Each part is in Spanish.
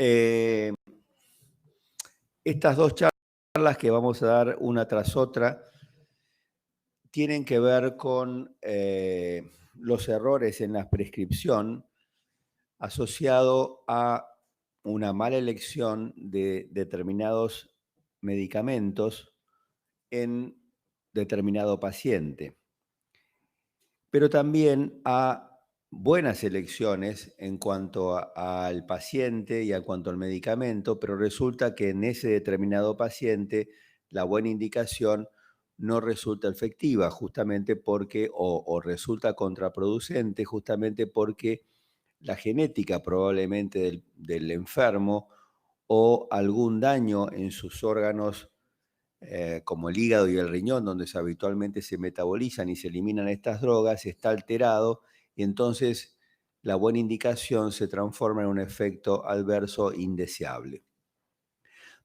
Eh, Estas dos charlas que vamos a dar una tras otra tienen que ver con los errores en la prescripción asociado a una mala elección de determinados medicamentos en determinado paciente, pero también a buenas elecciones en cuanto al paciente y en cuanto al medicamento, pero resulta que en ese determinado paciente la buena indicación no resulta efectiva, justamente porque, o resulta contraproducente, justamente porque la genética probablemente del enfermo o algún daño en sus órganos como el hígado y el riñón, donde habitualmente se metabolizan y se eliminan estas drogas, está alterado y entonces la buena indicación se transforma en un efecto adverso indeseable.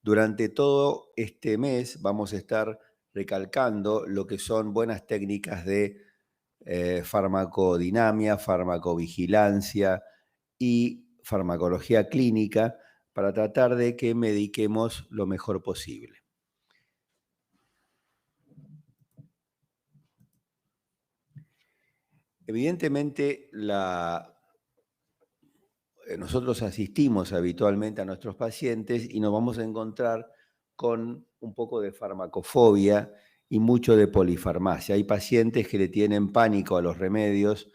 Durante todo este mes vamos a estar recalcando lo que son buenas técnicas de farmacodinamia, farmacovigilancia y farmacología clínica para tratar de que mediquemos lo mejor posible. Evidentemente, nosotros asistimos habitualmente a nuestros pacientes y nos vamos a encontrar con un poco de farmacofobia y mucho de polifarmacia. Hay pacientes que le tienen pánico a los remedios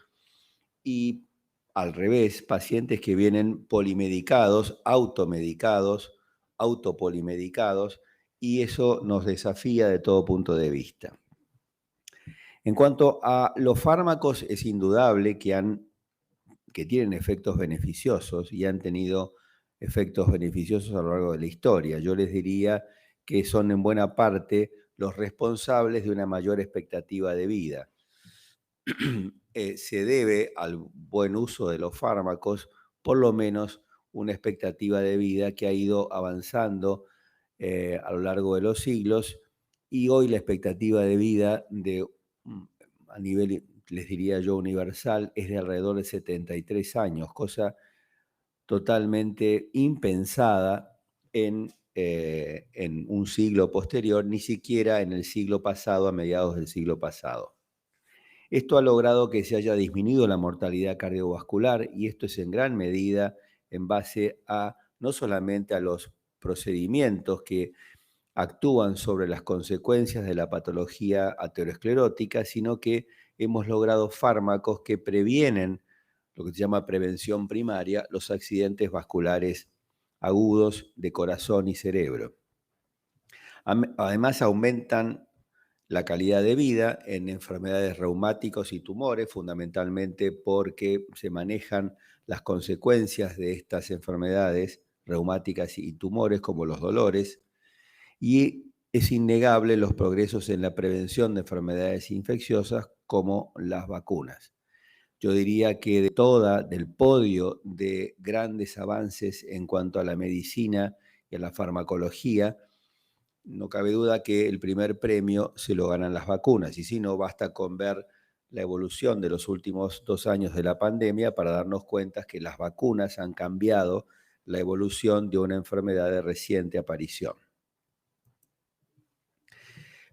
y al revés, pacientes que vienen polimedicados, automedicados, autopolimedicados, y eso nos desafía de todo punto de vista. En cuanto a los fármacos, es indudable que tienen efectos beneficiosos y han tenido efectos beneficiosos a lo largo de la historia. Yo les diría que son en buena parte los responsables de una mayor expectativa de vida. Se debe al buen uso de los fármacos, por lo menos una expectativa de vida que ha ido avanzando a lo largo de los siglos, y hoy la expectativa de vida a nivel, les diría yo, universal, es de alrededor de 73 años, cosa totalmente impensada en un siglo posterior, ni siquiera en el siglo pasado, a mediados del siglo pasado. Esto ha logrado que se haya disminuido la mortalidad cardiovascular, y esto es en gran medida en base a no solamente a los procedimientos que actúan sobre las consecuencias de la patología aterosclerótica, sino que hemos logrado fármacos que previenen lo que se llama prevención primaria, los accidentes vasculares agudos de corazón y cerebro. Además, aumentan la calidad de vida en enfermedades reumáticas y tumores, fundamentalmente porque se manejan las consecuencias de estas enfermedades reumáticas y tumores, como los dolores, y es innegable los progresos en la prevención de enfermedades infecciosas como las vacunas. Yo diría que del podio de grandes avances en cuanto a la medicina y a la farmacología, no cabe duda que el primer premio se lo ganan las vacunas, y si no, basta con ver la evolución de los últimos 2 años de la pandemia para darnos cuenta que las vacunas han cambiado la evolución de una enfermedad de reciente aparición.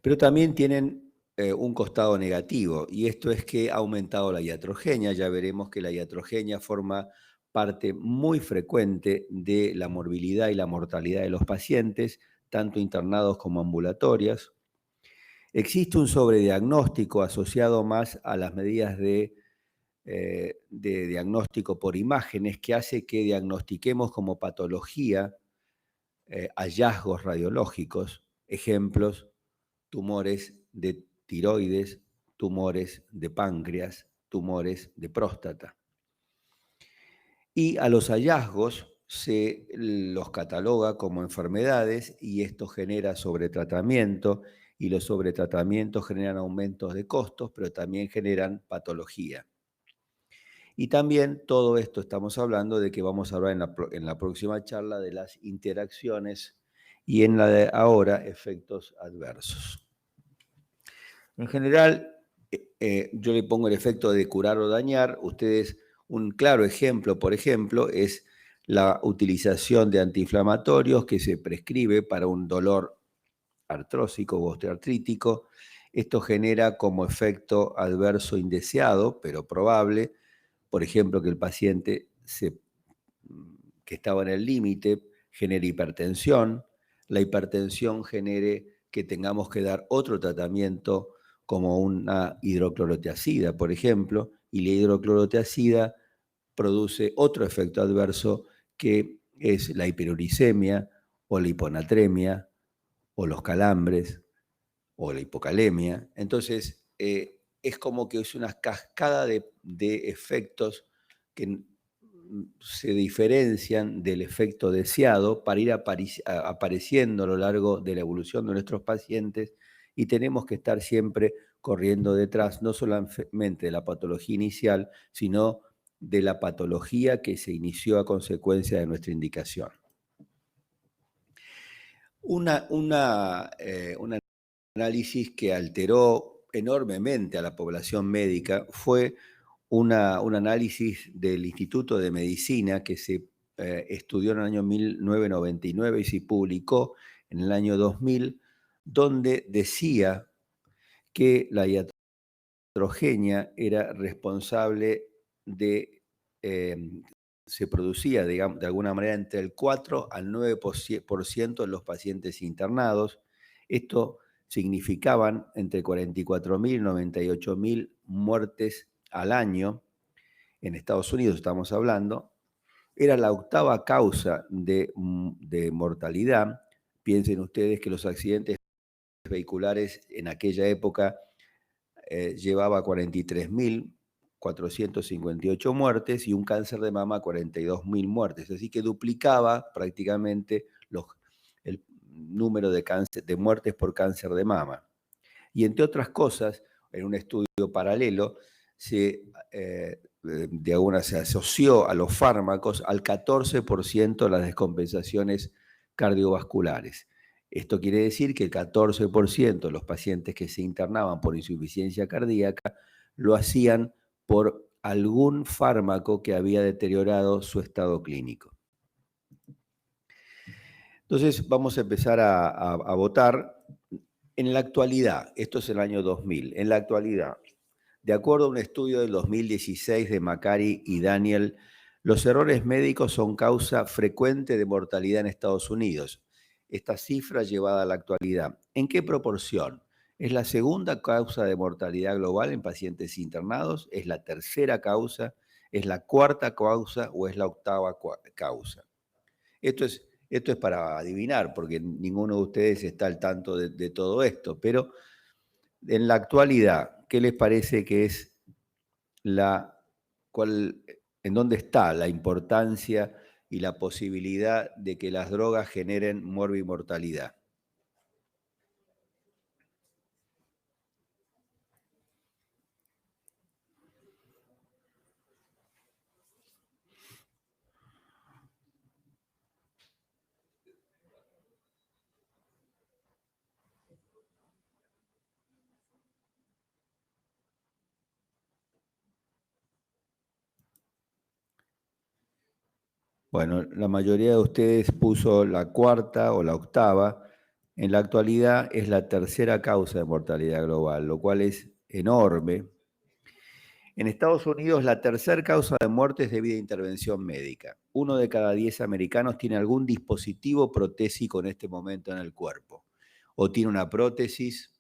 Pero también tienen un costado negativo, y esto es que ha aumentado la iatrogenia. Ya veremos que la iatrogenia forma parte muy frecuente de la morbilidad y la mortalidad de los pacientes, tanto internados como ambulatorias. Existe un sobrediagnóstico asociado más a las medidas de diagnóstico por imágenes, que hace que diagnostiquemos como patología hallazgos radiológicos, ejemplos, tumores de tiroides, tumores de páncreas, tumores de próstata. Y a los hallazgos se los cataloga como enfermedades, y esto genera sobretratamiento, y los sobretratamientos generan aumentos de costos, pero también generan patología. Y también todo esto estamos hablando de que vamos a hablar en la próxima charla de las interacciones, y en la de ahora, efectos adversos. En general, yo le pongo el efecto de curar o dañar. Un claro ejemplo, por ejemplo, es la utilización de antiinflamatorios que se prescribe para un dolor artrósico o osteoartrítico. Esto genera como efecto adverso indeseado, pero probable, por ejemplo, que el paciente que estaba en el límite genere hipertensión, la hipertensión genere que tengamos que dar otro tratamiento como una hidroclorotiazida, por ejemplo, y la hidroclorotiazida produce otro efecto adverso que es la hiperuricemia o la hiponatremia o los calambres o la hipocalemia. Entonces, es como que es una cascada de efectos que se diferencian del efecto deseado para ir apareciendo a lo largo de la evolución de nuestros pacientes, y tenemos que estar siempre corriendo detrás, no solamente de la patología inicial, sino de la patología que se inició a consecuencia de nuestra indicación. Un análisis que alteró enormemente a la población médica fue un análisis del Instituto de Medicina que se estudió en el año 1999 y se publicó en el año 2000, donde decía que la iatrogenia era responsable de, se producía, digamos, de alguna manera entre el 4 al 9% de los pacientes internados. Esto significaban entre 44.000 y 98.000 muertes al año. En Estados Unidos estamos hablando. Era la octava causa de mortalidad. Piensen ustedes que los accidentes vehiculares en aquella época llevaba 43.458 muertes y un cáncer de mama 42.000 muertes. Así que duplicaba prácticamente el número de muertes por cáncer de mama. Y entre otras cosas, en un estudio paralelo, se asoció a los fármacos al 14% de las descompensaciones cardiovasculares. Esto quiere decir que el 14% de los pacientes que se internaban por insuficiencia cardíaca lo hacían por algún fármaco que había deteriorado su estado clínico. Entonces vamos a empezar a votar. En la actualidad, esto es el año 2000, en la actualidad, de acuerdo a un estudio del 2016 de Macari y Daniel, los errores médicos son causa frecuente de mortalidad en Estados Unidos. Esta cifra llevada a la actualidad, ¿en qué proporción? ¿Es la segunda causa de mortalidad global en pacientes internados? ¿Es la tercera causa? ¿Es la cuarta causa o es la octava causa? Esto es para adivinar, porque ninguno de ustedes está al tanto de todo esto, pero en la actualidad, ¿qué les parece que es en dónde está la importancia y la posibilidad de que las drogas generen morbimortalidad? Bueno, la mayoría de ustedes puso la cuarta o la octava. En la actualidad es la tercera causa de mortalidad global, lo cual es enorme. En Estados Unidos, la tercera causa de muerte es debido a intervención médica. 1 de cada 10 americanos tiene algún dispositivo protésico en este momento en el cuerpo. O tiene una prótesis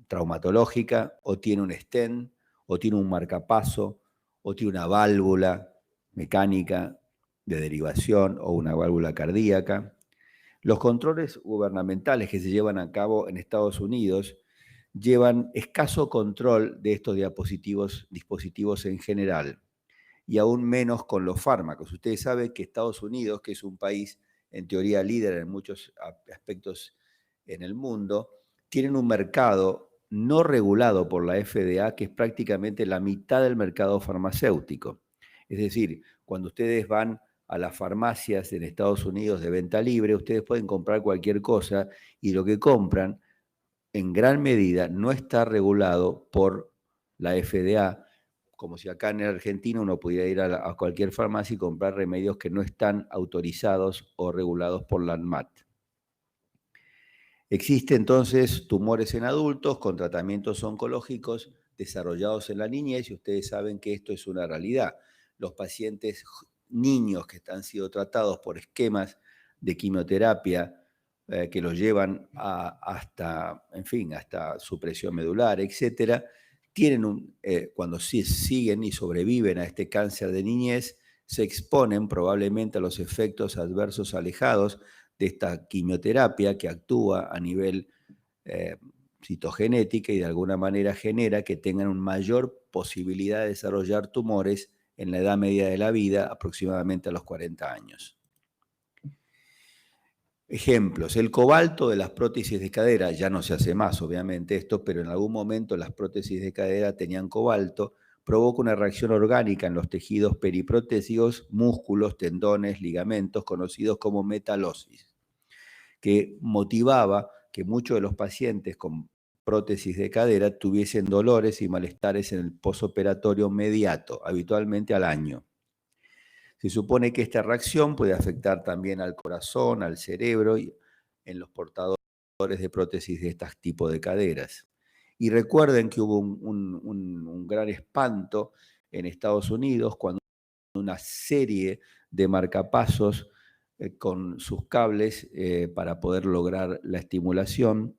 traumatológica, o tiene un stent, o tiene un marcapaso, o tiene una válvula mecánica de derivación o una válvula cardíaca. Los controles gubernamentales que se llevan a cabo en Estados Unidos llevan escaso control de estos dispositivos en general, y aún menos con los fármacos. Ustedes saben que Estados Unidos, que es un país en teoría líder en muchos aspectos en el mundo, tienen un mercado no regulado por la FDA, que es prácticamente la mitad del mercado farmacéutico. Es decir, cuando ustedes van a las farmacias en Estados Unidos de venta libre, ustedes pueden comprar cualquier cosa y lo que compran en gran medida no está regulado por la FDA, como si acá en Argentina uno pudiera ir a cualquier farmacia y comprar remedios que no están autorizados o regulados por la ANMAT. Existen entonces tumores en adultos con tratamientos oncológicos desarrollados en la niñez y ustedes saben que esto es una realidad. Los pacientes niños que han sido tratados por esquemas de quimioterapia que los llevan hasta, en fin, hasta supresión medular, etcétera, tienen cuando siguen y sobreviven a este cáncer de niñez, se exponen probablemente a los efectos adversos alejados de esta quimioterapia que actúa a nivel citogenética y de alguna manera genera que tengan una mayor posibilidad de desarrollar tumores en la edad media de la vida, aproximadamente a los 40 años. Ejemplos, el cobalto de las prótesis de cadera, ya no se hace más obviamente esto, pero en algún momento las prótesis de cadera tenían cobalto, provoca una reacción orgánica en los tejidos periprotésicos, músculos, tendones, ligamentos, conocidos como metalosis, que motivaba que muchos de los pacientes con prótesis de cadera tuviesen dolores y malestares en el posoperatorio inmediato, habitualmente al año. Se supone que esta reacción puede afectar también al corazón, al cerebro y en los portadores de prótesis de este tipo de caderas. Y recuerden que hubo un gran espanto en Estados Unidos cuando una serie de marcapasos con sus cables para poder lograr la estimulación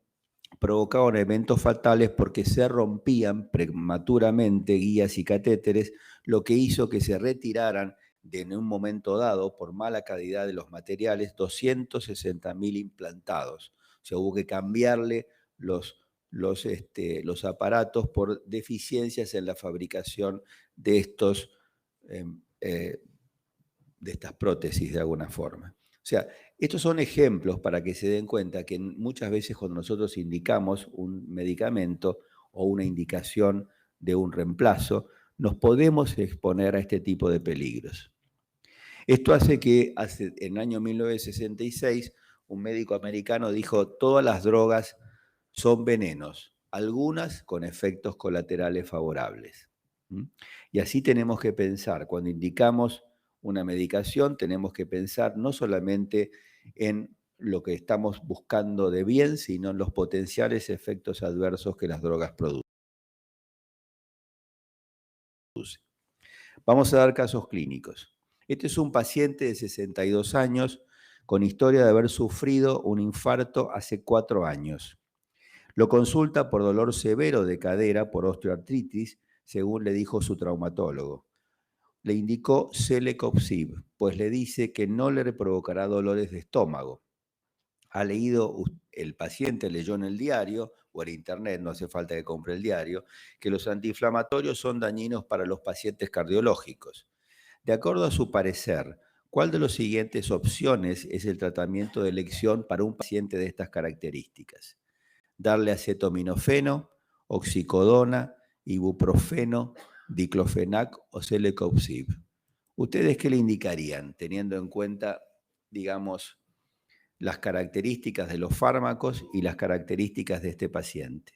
provocaban eventos fatales porque se rompían prematuramente guías y catéteres, lo que hizo que se retiraran en un momento dado, por mala calidad de los materiales, 260.000 implantados. O sea, hubo que cambiarle los aparatos por deficiencias en la fabricación de de estas prótesis de alguna forma. O sea, estos son ejemplos para que se den cuenta que muchas veces cuando nosotros indicamos un medicamento o una indicación de un reemplazo, nos podemos exponer a este tipo de peligros. Esto hace que en el año 1966 un médico americano dijo: todas las drogas son venenos, algunas con efectos colaterales favorables. Y así tenemos que pensar, cuando indicamos una medicación, tenemos que pensar no solamente en lo que estamos buscando de bien, sino en los potenciales efectos adversos que las drogas producen. Vamos a dar casos clínicos. Este es un paciente de 62 años con historia de haber sufrido un infarto hace 4 años. Lo consulta por dolor severo de cadera por osteoartritis, según le dijo su traumatólogo. Le indicó Celecoxib, pues le dice que no le provocará dolores de estómago. El paciente leyó en el diario o en internet, no hace falta que compre el diario, que los antiinflamatorios son dañinos para los pacientes cardiológicos. De acuerdo a su parecer, ¿cuál de las siguientes opciones es el tratamiento de elección para un paciente de estas características? Darle acetaminofeno, oxicodona, ibuprofeno, diclofenac o Celecoxib. ¿Ustedes qué le indicarían, teniendo en cuenta, digamos, las características de los fármacos y las características de este paciente?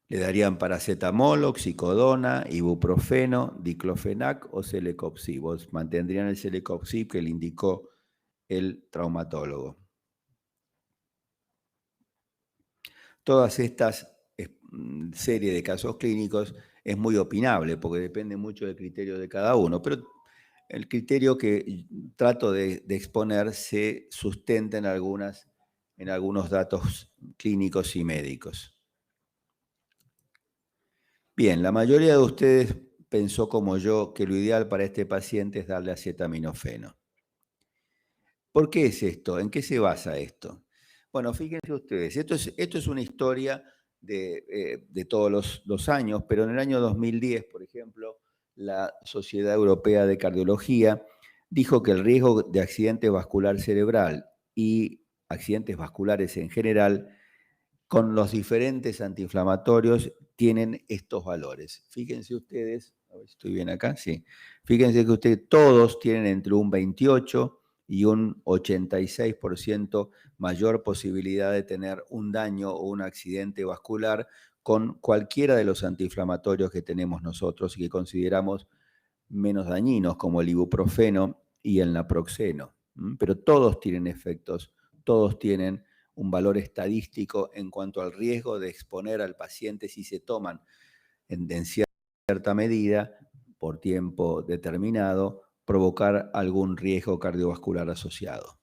Le darían paracetamol, oxicodona, ibuprofeno, diclofenac o Celecoxib. Mantendrían el Celecoxib que le indicó el traumatólogo. Todas estas serie de casos clínicos es muy opinable porque depende mucho del criterio de cada uno, pero el criterio que trato de exponer se sustenta en algunos datos clínicos y médicos. Bien, la mayoría de ustedes pensó como yo que lo ideal para este paciente es darle acetaminofeno. ¿Por qué es esto? ¿En qué se basa esto? Bueno, fíjense ustedes, esto es una historia de todos los años, pero en el año 2010, por ejemplo, la Sociedad Europea de Cardiología dijo que el riesgo de accidente vascular cerebral y accidentes vasculares en general con los diferentes antiinflamatorios tienen estos valores. Fíjense ustedes, a ver si estoy bien acá, sí. Fíjense que ustedes todos tienen entre un 28 y un 86% mayor posibilidad de tener un daño o un accidente vascular con cualquiera de los antiinflamatorios que tenemos nosotros y que consideramos menos dañinos, como el ibuprofeno y el naproxeno. Pero todos tienen efectos, todos tienen un valor estadístico en cuanto al riesgo de exponer al paciente si se toman en cierta medida, por tiempo determinado, provocar algún riesgo cardiovascular asociado.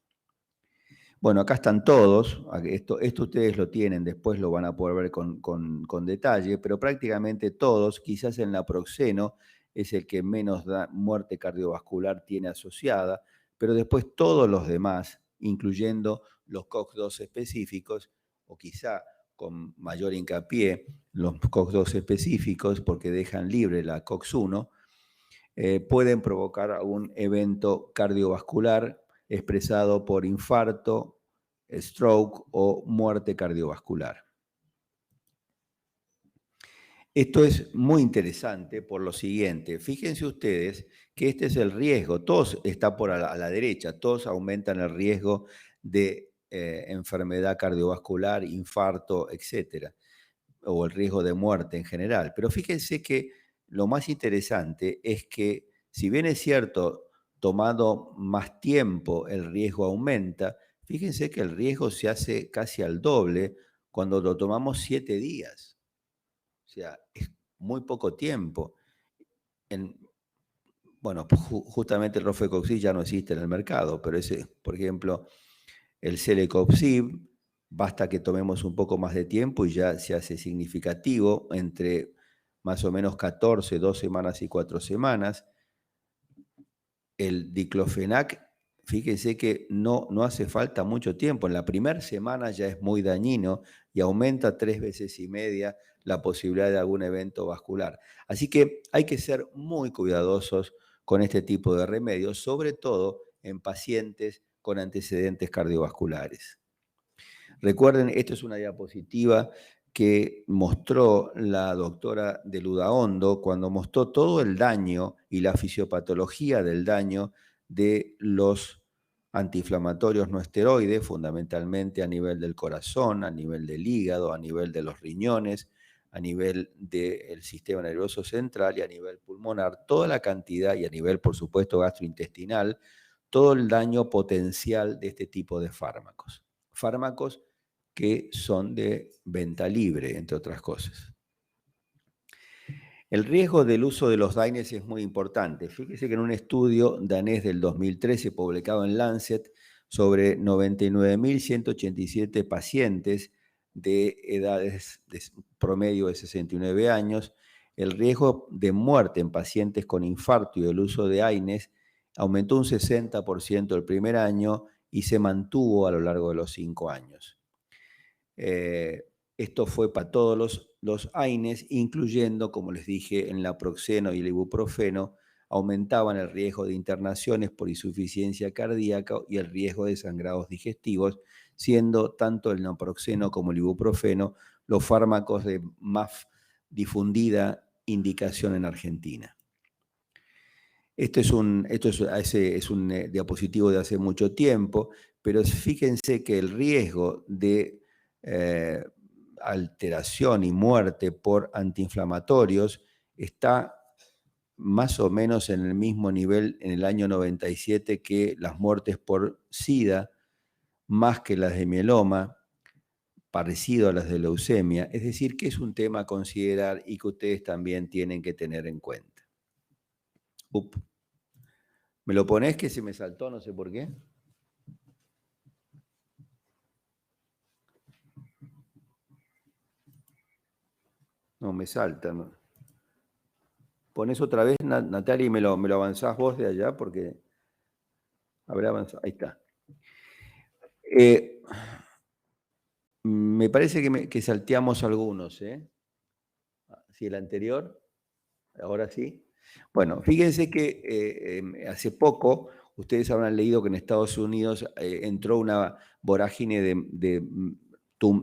Bueno, acá están todos, esto ustedes lo tienen, después lo van a poder ver con detalle, pero prácticamente todos, quizás el naproxeno es el que menos muerte cardiovascular tiene asociada, pero después todos los demás, incluyendo los COX-2 específicos, o quizá con mayor hincapié los COX-2 específicos, porque dejan libre la COX-1, pueden provocar un evento cardiovascular expresado por infarto, stroke o muerte cardiovascular. Esto es muy interesante por lo siguiente. Fíjense ustedes que este es el riesgo. Todos está a la derecha, todos aumentan el riesgo de enfermedad cardiovascular, infarto, etcétera, o el riesgo de muerte en general. Pero fíjense que lo más interesante es que, si bien es cierto, tomado más tiempo el riesgo aumenta, fíjense que el riesgo se hace casi al doble cuando lo tomamos 7 días. O sea, es muy poco tiempo. Bueno, justamente el Rofecoxib ya no existe en el mercado, pero ese, por ejemplo, el Celecoxib, basta que tomemos un poco más de tiempo y ya se hace significativo entre más o menos 14, 2 semanas y 4 semanas. El diclofenac, fíjense que no hace falta mucho tiempo. En la primera semana ya es muy dañino y aumenta 3 veces y media la posibilidad de algún evento vascular. Así que hay que ser muy cuidadosos con este tipo de remedios, sobre todo en pacientes con antecedentes cardiovasculares. Recuerden, esto es una diapositiva que mostró la doctora de Ludaondo cuando mostró todo el daño y la fisiopatología del daño de los antiinflamatorios no esteroides, fundamentalmente a nivel del corazón, a nivel del hígado, a nivel de los riñones, a nivel del sistema nervioso central y a nivel pulmonar, toda la cantidad, y a nivel, por supuesto, gastrointestinal, todo el daño potencial de este tipo de fármacos. Fármacos que son de venta libre, entre otras cosas. El riesgo del uso de los DAINES es muy importante. Fíjese que en un estudio danés del 2013 publicado en Lancet sobre 99.187 pacientes de edades de promedio de 69 años, el riesgo de muerte en pacientes con infarto y el uso de AINES aumentó un 60% el primer año y se mantuvo a lo largo de los 5 años. Esto fue para todos los AINES, incluyendo, como les dije, el naproxeno y el ibuprofeno, aumentaban el riesgo de internaciones por insuficiencia cardíaca y el riesgo de sangrados digestivos, siendo tanto el naproxeno como el ibuprofeno los fármacos de más difundida indicación en Argentina. Esto es un diapositivo de hace mucho tiempo, pero fíjense que el riesgo de alteración y muerte por antiinflamatorios está más o menos en el mismo nivel en el año 97 que las muertes por SIDA, más que las de mieloma, parecido a las de leucemia. Es decir, que es un tema a considerar y que ustedes también tienen que tener en cuenta. ¿Me lo ponés que se me saltó? No sé por qué. No, me salta. ¿No? Ponés otra vez, Natalia, y me lo avanzás vos de allá porque habrá avanzado. Ahí está. Me parece que salteamos algunos, ¿eh? Sí, el anterior. Ahora sí. Bueno, fíjense que hace poco ustedes habrán leído que en Estados Unidos entró una vorágine de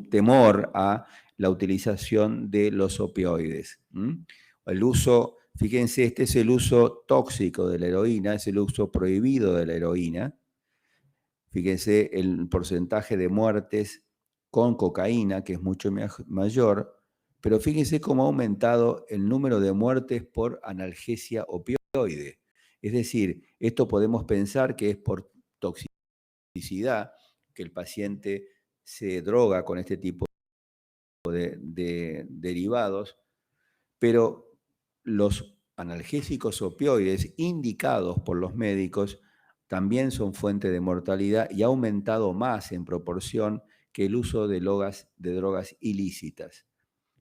temor a la utilización de los opioides. El uso, fíjense, este es el uso tóxico de la heroína, es el uso prohibido de la heroína, Fíjense el porcentaje de muertes con cocaína, que es mucho mayor, pero fíjense cómo ha aumentado el número de muertes por analgesia opioide. Es decir, esto podemos pensar que es por toxicidad, que el paciente se droga con este tipo de derivados, pero los analgésicos opioides indicados por los médicos también son fuente de mortalidad y ha aumentado más en proporción que el uso de drogas ilícitas.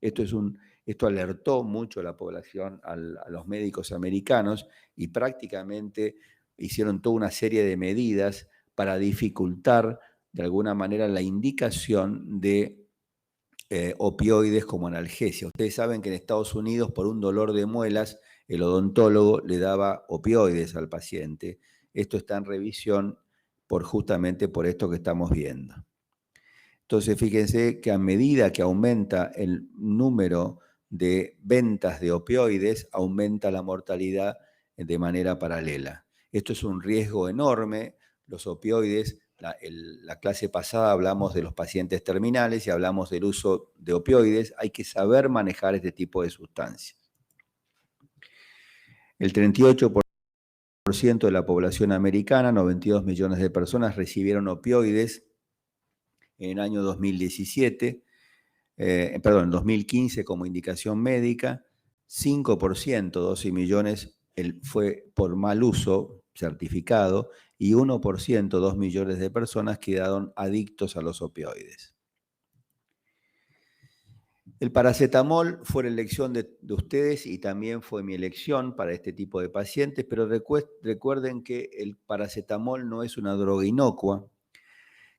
Esto alertó mucho a la población, a los médicos americanos, y prácticamente hicieron toda una serie de medidas para dificultar de alguna manera la indicación de opioides como analgesia. Ustedes saben que en Estados Unidos, por un dolor de muelas, el odontólogo le daba opioides al paciente. Esto está en revisión justamente por esto que estamos viendo. Entonces, fíjense que a medida que aumenta el número de ventas de opioides, aumenta la mortalidad de manera paralela. Esto es un riesgo enorme. Los opioides, la clase pasada hablamos de los pacientes terminales y hablamos del uso de opioides. Hay que saber manejar este tipo de sustancias. El 38% de la población americana, 92 millones de personas, recibieron opioides en el año 2017. En 2015 como indicación médica, 5%, 12 millones, fue por mal uso certificado, y 1%, 2 millones de personas quedaron adictos a los opioides. El paracetamol fue la elección de ustedes y también fue mi elección para este tipo de pacientes, pero recuerden que el paracetamol no es una droga inocua,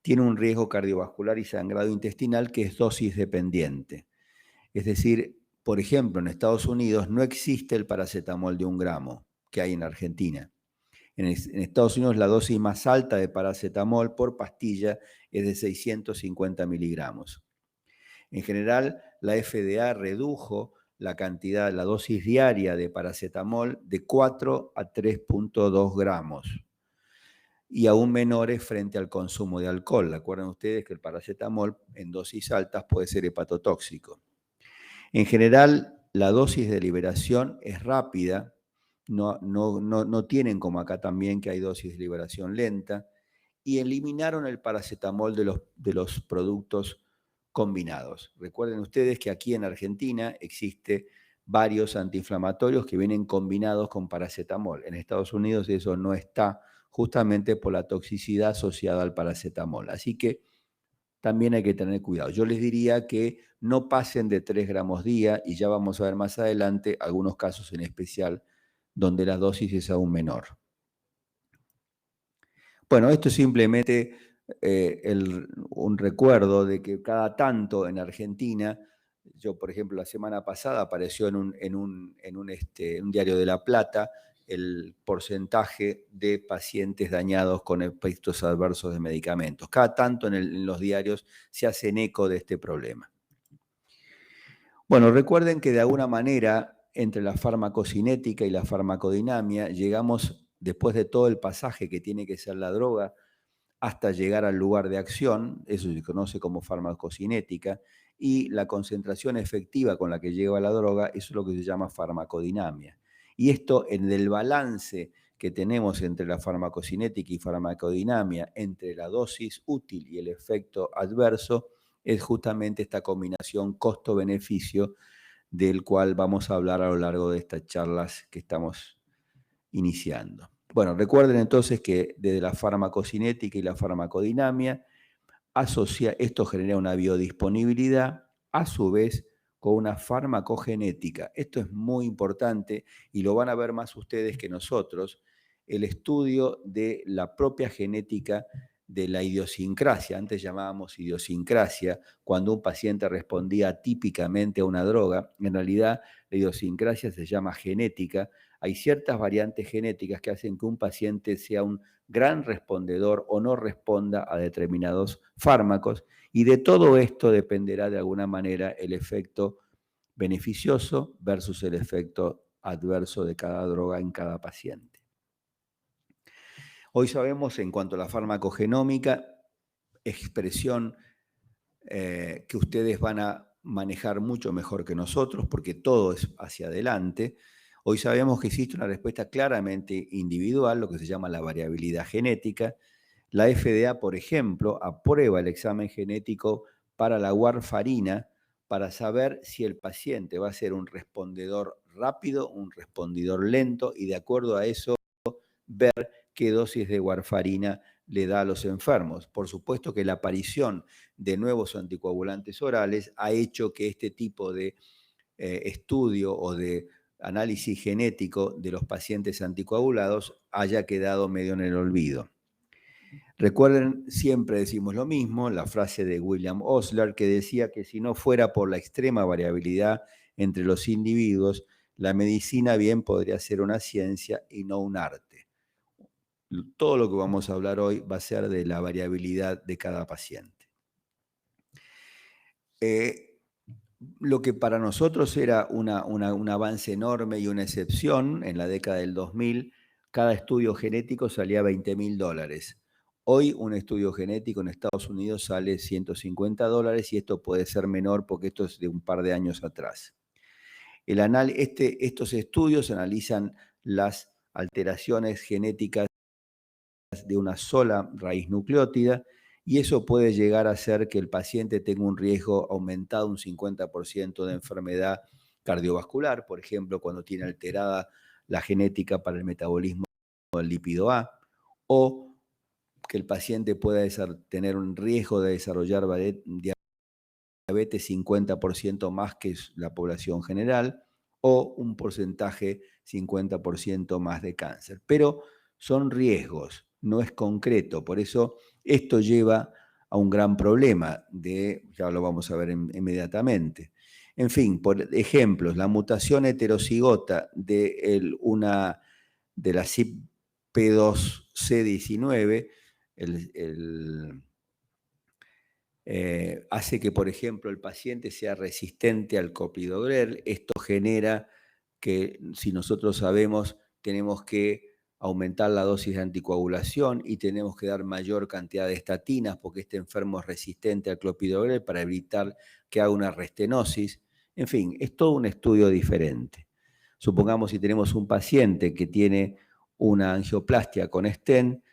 tiene un riesgo cardiovascular y sangrado intestinal que es dosis dependiente. Es decir, por ejemplo, en Estados Unidos no existe el paracetamol de 1 gramo que hay en Argentina. En Estados Unidos la dosis más alta de paracetamol por pastilla es de 650 miligramos. En general, la FDA redujo la dosis diaria de paracetamol de 4 a 3.2 gramos y aún menores frente al consumo de alcohol. Recuerden ustedes que el paracetamol en dosis altas puede ser hepatotóxico. En general, la dosis de liberación es rápida, no tienen como acá también que hay dosis de liberación lenta, y eliminaron el paracetamol de los productos combinados. Recuerden ustedes que aquí en Argentina existe varios antiinflamatorios que vienen combinados con paracetamol. En Estados Unidos eso no está, justamente por la toxicidad asociada al paracetamol. Así que también hay que tener cuidado. Yo les diría que no pasen de 3 gramos día, y ya vamos a ver más adelante algunos casos en especial donde la dosis es aún menor. Bueno, esto es simplemente un recuerdo de que cada tanto en Argentina, yo por ejemplo la semana pasada apareció en un diario de La Plata el porcentaje de pacientes dañados con efectos adversos de medicamentos. Cada tanto en los diarios se hacen eco de este problema. Bueno, recuerden que de alguna manera entre la farmacocinética y la farmacodinamia llegamos, después de todo el pasaje que tiene que ser la droga, hasta llegar al lugar de acción, eso se conoce como farmacocinética, y la concentración efectiva con la que llega la droga, eso es lo que se llama farmacodinamia. Y esto en el balance que tenemos entre la farmacocinética y farmacodinamia, entre la dosis útil y el efecto adverso, es justamente esta combinación costo-beneficio del cual vamos a hablar a lo largo de estas charlas que estamos iniciando. Bueno, recuerden entonces que desde la farmacocinética y la farmacodinamia, esto genera una biodisponibilidad, a su vez con una farmacogenética. Esto es muy importante y lo van a ver más ustedes que nosotros, el estudio de la propia genética de la idiosincrasia. Antes llamábamos idiosincrasia cuando un paciente respondía típicamente a una droga. En realidad, la idiosincrasia se llama genética. Hay ciertas variantes genéticas que hacen que un paciente sea un gran respondedor o no responda a determinados fármacos, y de todo esto dependerá de alguna manera el efecto beneficioso versus el efecto adverso de cada droga en cada paciente. Hoy sabemos en cuanto a la farmacogenómica, expresión que ustedes van a manejar mucho mejor que nosotros, porque todo es hacia adelante. Hoy sabemos que existe una respuesta claramente individual, lo que se llama la variabilidad genética. La FDA, por ejemplo, aprueba el examen genético para la warfarina para saber si el paciente va a ser un respondedor rápido, un respondedor lento, y de acuerdo a eso ver qué dosis de warfarina le da a los enfermos. Por supuesto que la aparición de nuevos anticoagulantes orales ha hecho que este tipo de estudio o de análisis genético de los pacientes anticoagulados haya quedado medio en el olvido. Recuerden, siempre decimos lo mismo, la frase de William Osler que decía que si no fuera por la extrema variabilidad entre los individuos, la medicina bien podría ser una ciencia y no un arte. Todo lo que vamos a hablar hoy va a ser de la variabilidad de cada paciente. Lo que para nosotros era un avance enorme y una excepción en la década del 2000, cada estudio genético salía $20.000. Hoy un estudio genético en Estados Unidos sale $150 y esto puede ser menor porque esto es de un par de años atrás. Estos estudios analizan las alteraciones genéticas de una sola raíz nucleótida y eso puede llegar a hacer que el paciente tenga un riesgo aumentado un 50% de enfermedad cardiovascular, por ejemplo, cuando tiene alterada la genética para el metabolismo del lípido A, o que el paciente pueda tener un riesgo de desarrollar diabetes 50% más que la población general, o un porcentaje 50% más de cáncer. Pero son riesgos, no es concreto. Por eso esto lleva a un gran problema, ya lo vamos a ver inmediatamente. En fin, por ejemplos, la mutación heterocigota de la CYP2C19, hace que, por ejemplo, el paciente sea resistente al clopidogrel. Esto genera que, si nosotros sabemos, tenemos que aumentar la dosis de anticoagulación y tenemos que dar mayor cantidad de estatinas porque este enfermo es resistente al clopidogrel para evitar que haga una restenosis. En fin, es todo un estudio diferente. Supongamos si tenemos un paciente que tiene una angioplastia con stent,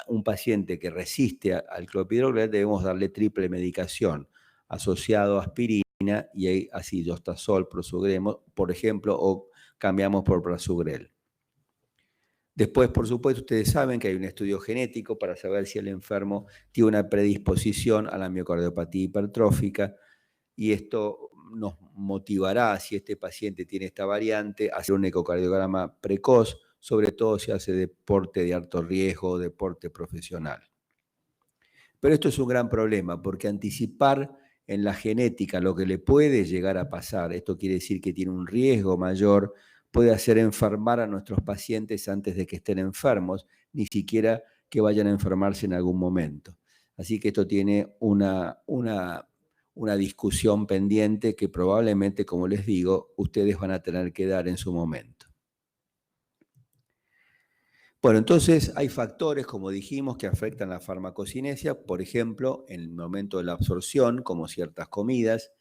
un paciente que resiste al clopidogrel debemos darle triple medicación asociado a aspirina y acidostazol, prasugrel, por ejemplo, o cambiamos por prasugrel. Después, por supuesto, ustedes saben que hay un estudio genético para saber si el enfermo tiene una predisposición a la miocardiopatía hipertrófica y esto nos motivará, si este paciente tiene esta variante, a hacer un ecocardiograma precoz, sobre todo si hace deporte de alto riesgo o deporte profesional. Pero esto es un gran problema porque anticipar en la genética lo que le puede llegar a pasar, esto quiere decir que tiene un riesgo mayor, puede hacer enfermar a nuestros pacientes antes de que estén enfermos, ni siquiera que vayan a enfermarse en algún momento. Así que esto tiene una discusión pendiente que probablemente, como les digo, ustedes van a tener que dar en su momento. Bueno, entonces hay factores, como dijimos, que afectan la farmacocinesia, por ejemplo, en el momento de la absorción, como ciertas comidas,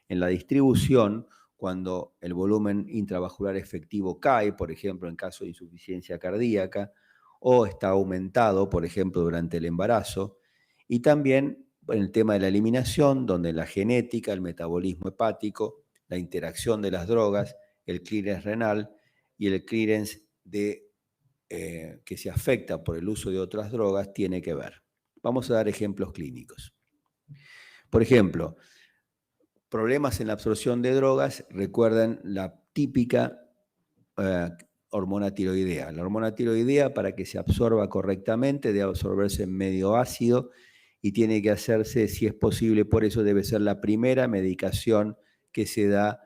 en la distribución, cuando el volumen intravascular efectivo cae, por ejemplo, en caso de insuficiencia cardíaca, o está aumentado, por ejemplo, durante el embarazo, y también en el tema de la eliminación, donde la genética, el metabolismo hepático, la interacción de las drogas, el clearance renal y el clearance que se afecta por el uso de otras drogas tiene que ver. Vamos a dar ejemplos clínicos. Por ejemplo, problemas en la absorción de drogas, recuerden la típica hormona tiroidea. La hormona tiroidea, para que se absorba correctamente, debe absorberse en medio ácido y tiene que hacerse, si es posible, por eso debe ser la primera medicación que se da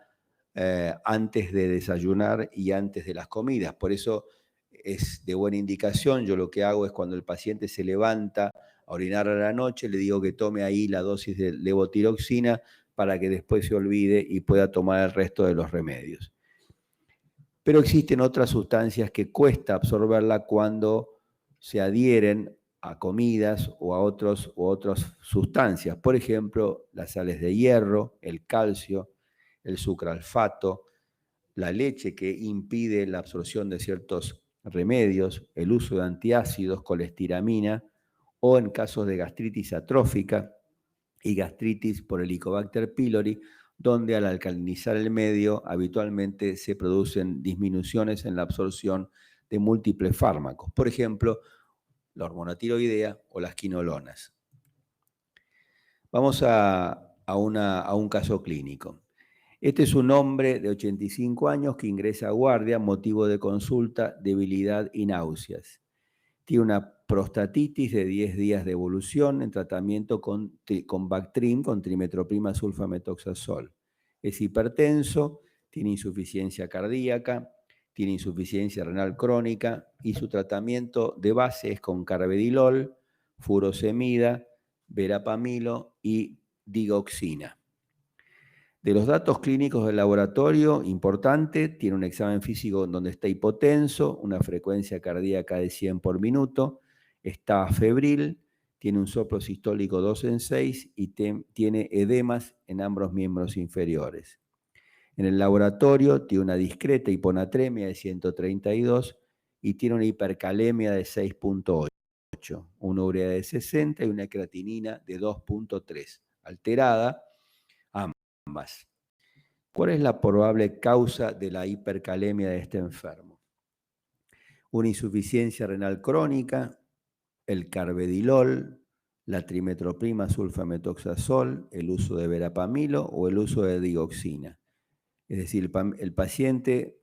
antes de desayunar y antes de las comidas. Por eso es de buena indicación. Yo lo que hago es cuando el paciente se levanta a orinar a la noche, le digo que tome ahí la dosis de levotiroxina para que después se olvide y pueda tomar el resto de los remedios. Pero existen otras sustancias que cuesta absorberla cuando se adhieren a comidas o a otras sustancias. Por ejemplo, las sales de hierro, el calcio, el sucralfato, la leche que impide la absorción de ciertos remedios, el uso de antiácidos, colestiramina, o en casos de gastritis atrófica y gastritis por Helicobacter pylori, donde al alcalinizar el medio habitualmente se producen disminuciones en la absorción de múltiples fármacos, por ejemplo, la hormona tiroidea o las quinolonas. Vamos a un caso clínico. Este es un hombre de 85 años que ingresa a guardia, motivo de consulta, debilidad y náuseas. Tiene una prostatitis de 10 días de evolución en tratamiento con Bactrim, con trimetoprim sulfametoxazol. Es hipertenso, tiene insuficiencia cardíaca, tiene insuficiencia renal crónica y su tratamiento de base es con carvedilol, furosemida, verapamilo y digoxina. De los datos clínicos del laboratorio, importante, tiene un examen físico donde está hipotenso, una frecuencia cardíaca de 100 por minuto, está febril, tiene un soplo sistólico 2 en 6 y tiene edemas en ambos miembros inferiores. En el laboratorio tiene una discreta hiponatremia de 132 y tiene una hipercalemia de 6.8, una urea de 60 y una creatinina de 2.3, alterada ambas. ¿Cuál es la probable causa de la hipercalemia de este enfermo? Una insuficiencia renal crónica, el carvedilol, la trimetoprim sulfametoxazol, el uso de verapamilo o el uso de digoxina. Es decir, el paciente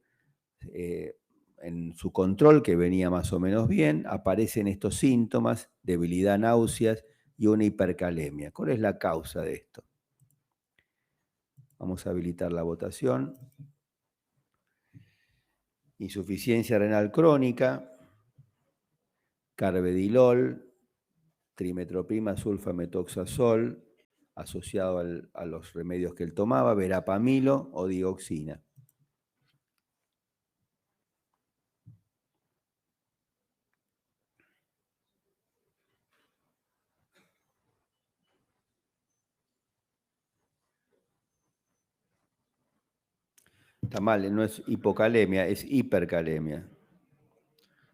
en su control, que venía más o menos bien, aparecen estos síntomas, debilidad, náuseas y una hipercalemia. ¿Cuál es la causa de esto? Vamos a habilitar la votación. Insuficiencia renal crónica, carvedilol, trimetoprim sulfametoxazol, asociado a los remedios que él tomaba, verapamilo o digoxina. Está mal, no es hipocalemia, es hipercalemia,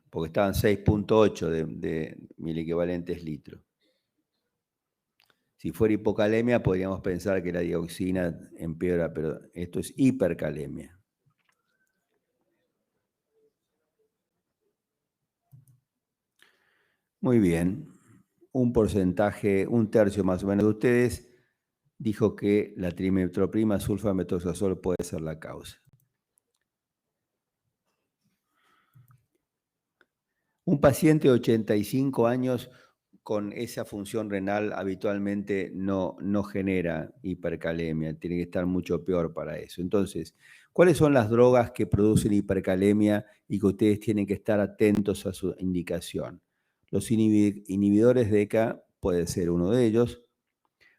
porque estaban 6.8 de miliequivalentes litros. Si fuera hipocalemia, podríamos pensar que la digoxina empeora, pero esto es hipercalemia. Muy bien. Un porcentaje, un tercio más o menos de ustedes dijo que la trimetoprim sulfametoxazol puede ser la causa. Un paciente de 85 años con esa función renal habitualmente no genera hipercalemia, tiene que estar mucho peor para eso. Entonces, ¿cuáles son las drogas que producen hipercalemia y que ustedes tienen que estar atentos a su indicación? Los inhibidores de ECA puede ser uno de ellos,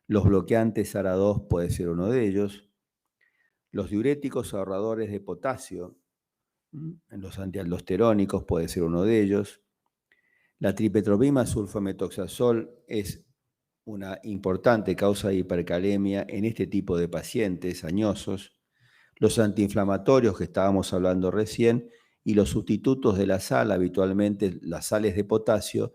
los bloqueantes ARA2 puede ser uno de ellos, los diuréticos ahorradores de potasio, los antialdosterónicos puede ser uno de ellos. La trimetoprim sulfametoxazol es una importante causa de hipercalemia en este tipo de pacientes añosos. Los antiinflamatorios que estábamos hablando recién y los sustitutos de la sal, habitualmente las sales de potasio,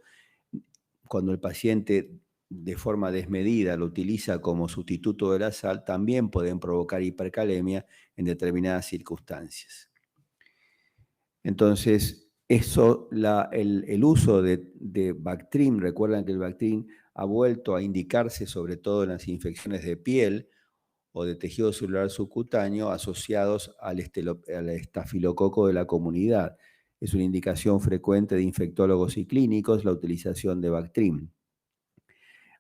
cuando el paciente de forma desmedida lo utiliza como sustituto de la sal, también pueden provocar hipercalemia en determinadas circunstancias. Entonces, el uso de Bactrim, recuerdan que el Bactrim ha vuelto a indicarse sobre todo en las infecciones de piel o de tejido celular subcutáneo asociados al estafilococo de la comunidad. Es una indicación frecuente de infectólogos y clínicos la utilización de Bactrim.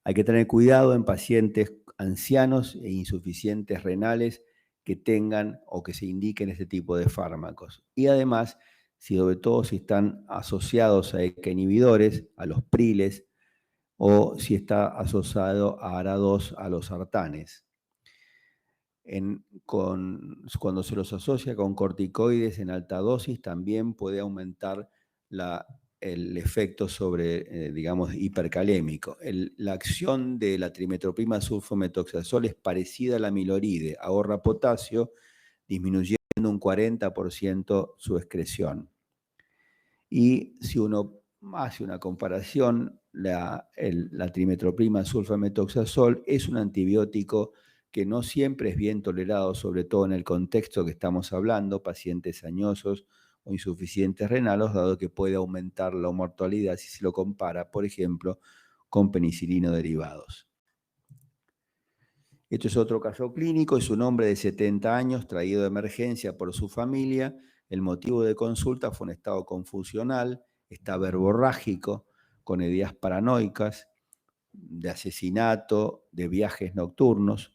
Hay que tener cuidado en pacientes ancianos e insuficientes renales que tengan o que se indiquen este tipo de fármacos. Y además, sobre todo si están asociados a ECA inhibidores, a los priles, o si está asociado a ARA2, a los sartanes. cuando se los asocia con corticoides en alta dosis, también puede aumentar el efecto sobre, digamos, hipercalémico. La acción de la trimetoprim sulfametoxazol es parecida a la amiloride, ahorra potasio, disminuyendo un 40% su excreción. Y si uno hace una comparación, la trimetoprim sulfametoxazol es un antibiótico que no siempre es bien tolerado, sobre todo en el contexto que estamos hablando, pacientes añosos o insuficientes renales, dado que puede aumentar la mortalidad si se lo compara, por ejemplo, con penicilino derivados. Esto es otro caso clínico, es un hombre de 70 años traído de emergencia por su familia. El motivo de consulta fue un estado confusional, está verborrágico, con ideas paranoicas, de asesinato, de viajes nocturnos.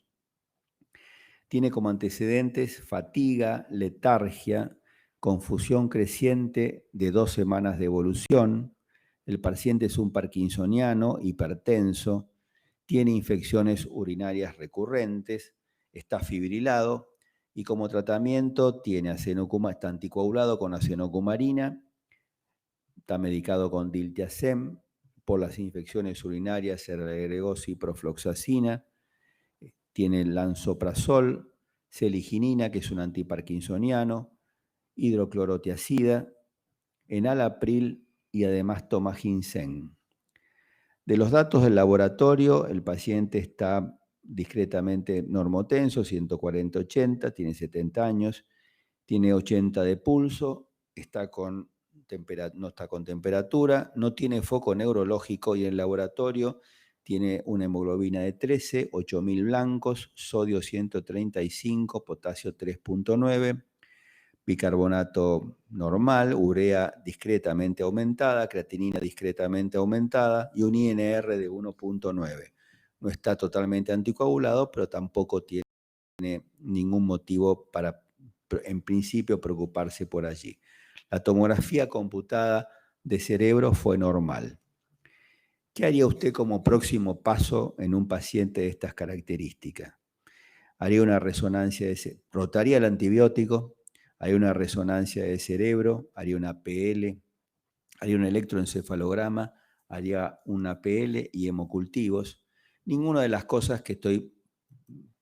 Tiene como antecedentes fatiga, letargia, confusión creciente de 2 semanas de evolución. El paciente es un parkinsoniano, hipertenso, tiene infecciones urinarias recurrentes, está fibrilado y como tratamiento tiene está anticoagulado con acenocumarina, está medicado con diltiazem, por las infecciones urinarias se le agregó ciprofloxacina, tiene lansoprazol, seliginina, que es un antiparkinsoniano, hidroclorotiazida, enalapril y además toma ginseng. De los datos del laboratorio, el paciente está discretamente normotenso, 140-80, tiene 70 años, tiene 80 de pulso, no está con temperatura, no tiene foco neurológico y en el laboratorio tiene una hemoglobina de 13, 8.000 blancos, sodio 135, potasio 3.9, bicarbonato normal, urea discretamente aumentada, creatinina discretamente aumentada y un INR de 1.9. No está totalmente anticoagulado, pero tampoco tiene ningún motivo para, en principio, preocuparse por allí. La tomografía computada de cerebro fue normal. ¿Qué haría usted como próximo paso en un paciente de estas características? Haría una resonancia rotaría el antibiótico, haría una resonancia de cerebro, haría una PL, haría un electroencefalograma, haría una PL y hemocultivos. Ninguna de las cosas que estoy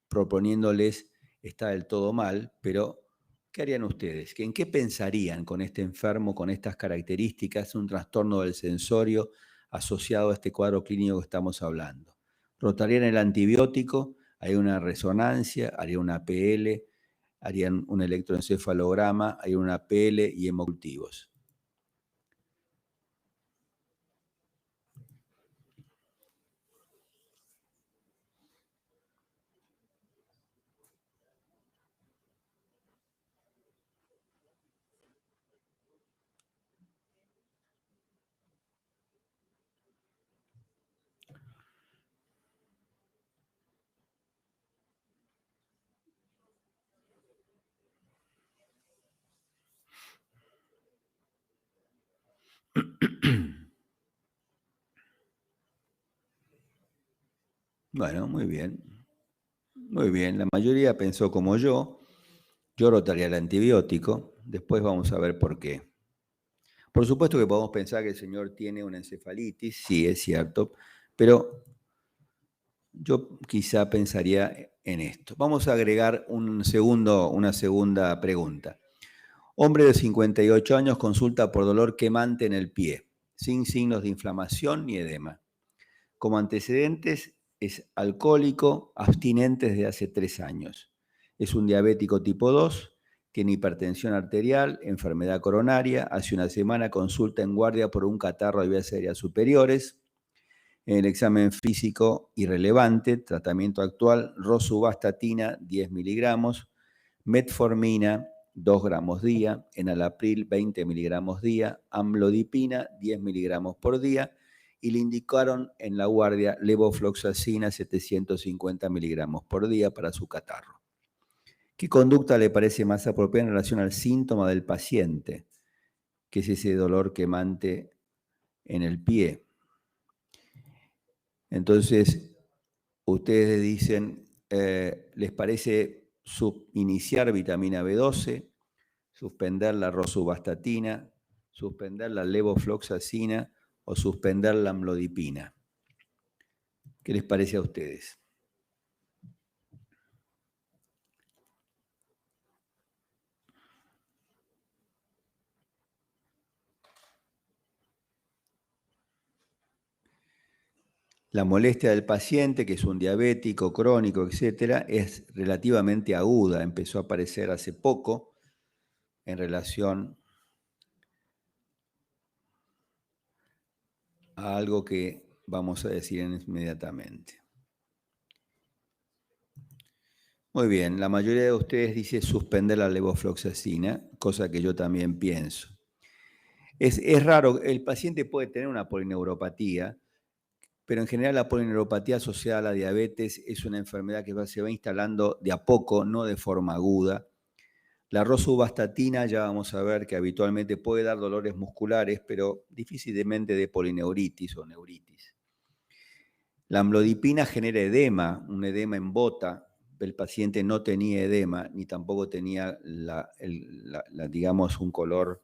proponiéndoles está del todo mal, pero ¿qué harían ustedes? ¿En qué pensarían con este enfermo, con estas características, un trastorno del sensorio asociado a este cuadro clínico que estamos hablando? ¿Rotarían el antibiótico? ¿Haría una resonancia? ¿Haría una PL? ¿Harían un electroencefalograma? ¿Haría una PL y hemocultivos? Bueno, muy bien. Muy bien, la mayoría pensó como yo. Yo rotaría el antibiótico. Después vamos a ver por qué. Por supuesto que podemos pensar que el señor tiene una encefalitis, sí, es cierto, pero yo quizá pensaría en esto. Vamos a agregar una segunda pregunta. Hombre de 58 años consulta por dolor quemante en el pie, sin signos de inflamación ni edema. Como antecedentes es alcohólico, abstinente desde hace 3 años. Es un diabético tipo 2, tiene hipertensión arterial, enfermedad coronaria, hace una semana consulta en guardia por un catarro de vías aéreas superiores. En el examen físico irrelevante, tratamiento actual, rosuvastatina 10 miligramos, metformina 2 gramos día, enalapril 20 miligramos día, amlodipina 10 miligramos por día y le indicaron en la guardia levofloxacina 750 miligramos por día para su catarro. ¿Qué conducta le parece más apropiada en relación al síntoma del paciente, que es ese dolor quemante en el pie? Entonces, ustedes dicen, ¿les parece iniciar vitamina B12, suspender la rosuvastatina, suspender la levofloxacina o suspender la amlodipina. ¿Qué les parece a ustedes? La molestia del paciente, que es un diabético crónico, etcétera, es relativamente aguda. Empezó a aparecer hace poco en relación a algo que vamos a decir inmediatamente. Muy bien, la mayoría de ustedes dice suspender la levofloxacina, cosa que yo también pienso. Es raro, el paciente puede tener una polineuropatía, pero en general la polineuropatía asociada a la diabetes es una enfermedad que se va instalando de a poco, no de forma aguda. La rosuvastatina ya vamos a ver que habitualmente puede dar dolores musculares, pero difícilmente de polineuritis o neuritis. La amlodipina genera edema, un edema en bota. El paciente no tenía edema ni tampoco tenía digamos, un color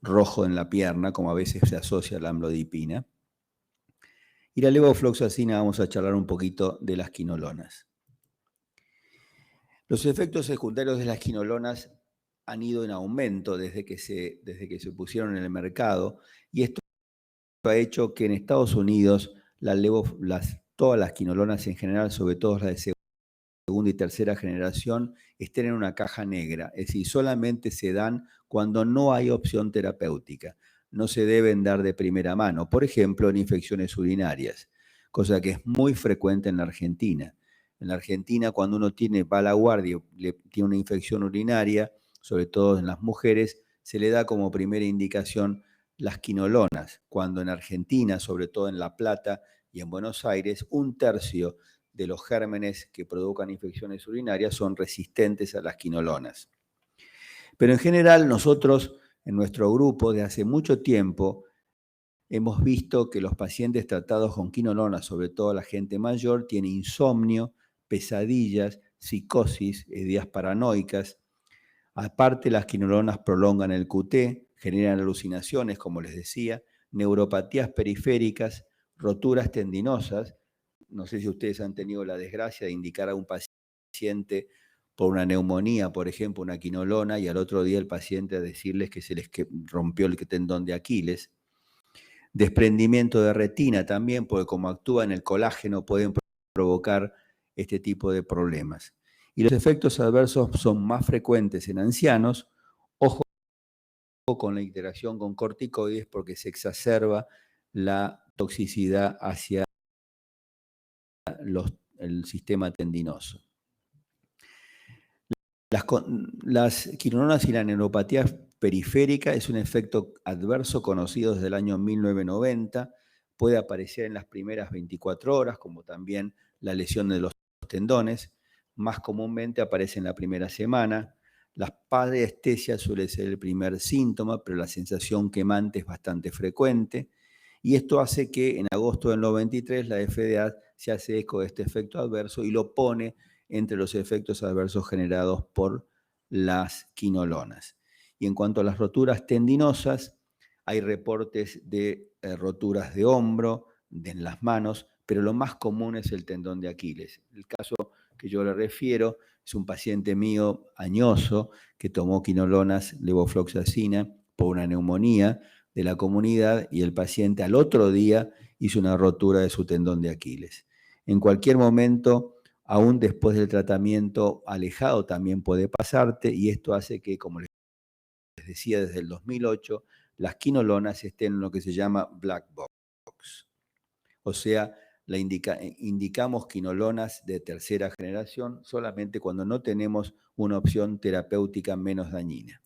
rojo en la pierna, como a veces se asocia a la amlodipina. Y la levofloxacina, vamos a charlar un poquito de las quinolonas. Los efectos secundarios de las quinolonas han ido en aumento desde que se pusieron en el mercado, y esto ha hecho que en Estados Unidos todas las quinolonas en general, sobre todo las de segunda y tercera generación, estén en una caja negra. Es decir, solamente se dan cuando no hay opción terapéutica. No se deben dar de primera mano, por ejemplo, en infecciones urinarias, cosa que es muy frecuente en la Argentina. En la Argentina, cuando uno va a la guardia y tiene una infección urinaria, sobre todo en las mujeres, se le da como primera indicación las quinolonas, cuando en Argentina, sobre todo en La Plata y en Buenos Aires, 1/3 de los gérmenes que provocan infecciones urinarias son resistentes a las quinolonas. Pero en general nosotros, en nuestro grupo, de hace mucho tiempo, hemos visto que los pacientes tratados con quinolonas, sobre todo la gente mayor, tienen insomnio, pesadillas, psicosis, ideas paranoicas. Aparte, las quinolonas prolongan el QT, generan alucinaciones, como les decía, neuropatías periféricas, roturas tendinosas. No sé si ustedes han tenido la desgracia de indicar a un paciente por una neumonía, por ejemplo, una quinolona, y al otro día el paciente a decirles que se les rompió el tendón de Aquiles. Desprendimiento de retina también, porque como actúa en el colágeno pueden provocar este tipo de problemas. Y los efectos adversos son más frecuentes en ancianos. Ojo con la interacción con corticoides porque se exacerba la toxicidad hacia el sistema tendinoso. Las quinolonas y la neuropatía periférica es un efecto adverso conocido desde el año 1990. Puede aparecer en las primeras 24 horas, como también la lesión de los tendones. Más comúnmente aparece en la primera semana. La parestesia suele ser el primer síntoma, pero la sensación quemante es bastante frecuente. Y esto hace que en agosto del 93 la FDA se hace eco de este efecto adverso y lo pone entre los efectos adversos generados por las quinolonas. Y en cuanto a las roturas tendinosas, hay reportes de roturas de hombro, en las manos, pero lo más común es el tendón de Aquiles. El caso que yo le refiero es un paciente mío añoso que tomó quinolonas, levofloxacina, por una neumonía de la comunidad, y el paciente al otro día hizo una rotura de su tendón de Aquiles. En cualquier momento, aún después del tratamiento alejado, también puede pasarte, y esto hace que, como les decía, desde el 2008, las quinolonas estén en lo que se llama black box. O sea, indicamos quinolonas de tercera generación solamente cuando no tenemos una opción terapéutica menos dañina.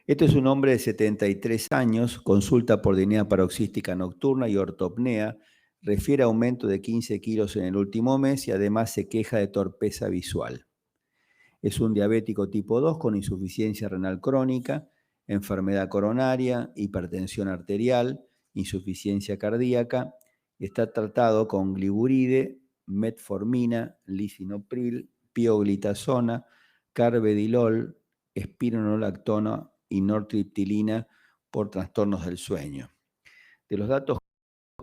Este es un hombre de 73 años, consulta por disnea paroxística nocturna y ortopnea, refiere aumento de 15 kilos en el último mes y además se queja de torpeza visual. Es un diabético tipo 2 con insuficiencia renal crónica, enfermedad coronaria, hipertensión arterial, insuficiencia cardíaca, y está tratado con gliburide, metformina, lisinopril, pioglitazona, carvedilol, espironolactona y nortriptilina por trastornos del sueño. De los datos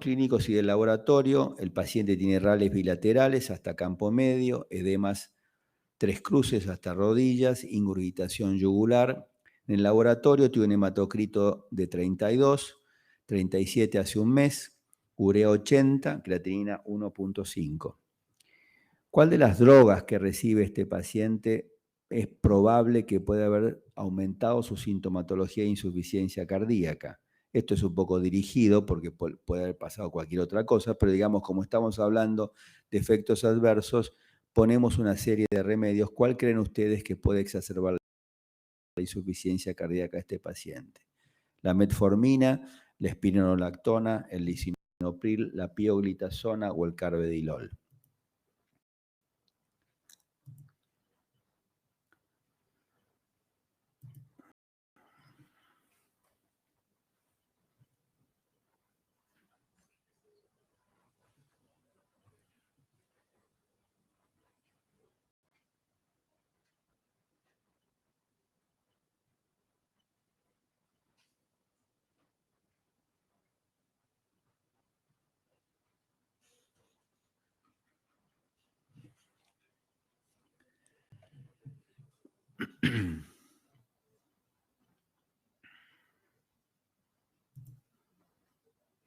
clínicos y del laboratorio, el paciente tiene rales bilaterales hasta campo medio, edemas 3 cruces hasta rodillas, ingurgitación yugular. En el laboratorio tiene un hematocrito de 32, 37 hace un mes, urea 80, creatinina 1.5. ¿Cuál de las drogas que recibe este paciente es probable que pueda haber aumentado su sintomatología de insuficiencia cardíaca? Esto es un poco dirigido porque puede haber pasado cualquier otra cosa, pero digamos, como estamos hablando de efectos adversos, ponemos una serie de remedios. ¿Cuál creen ustedes que puede exacerbar la insuficiencia cardíaca a este paciente? La metformina, la espironolactona, el lisinopril, la pioglitazona o el carvedilol.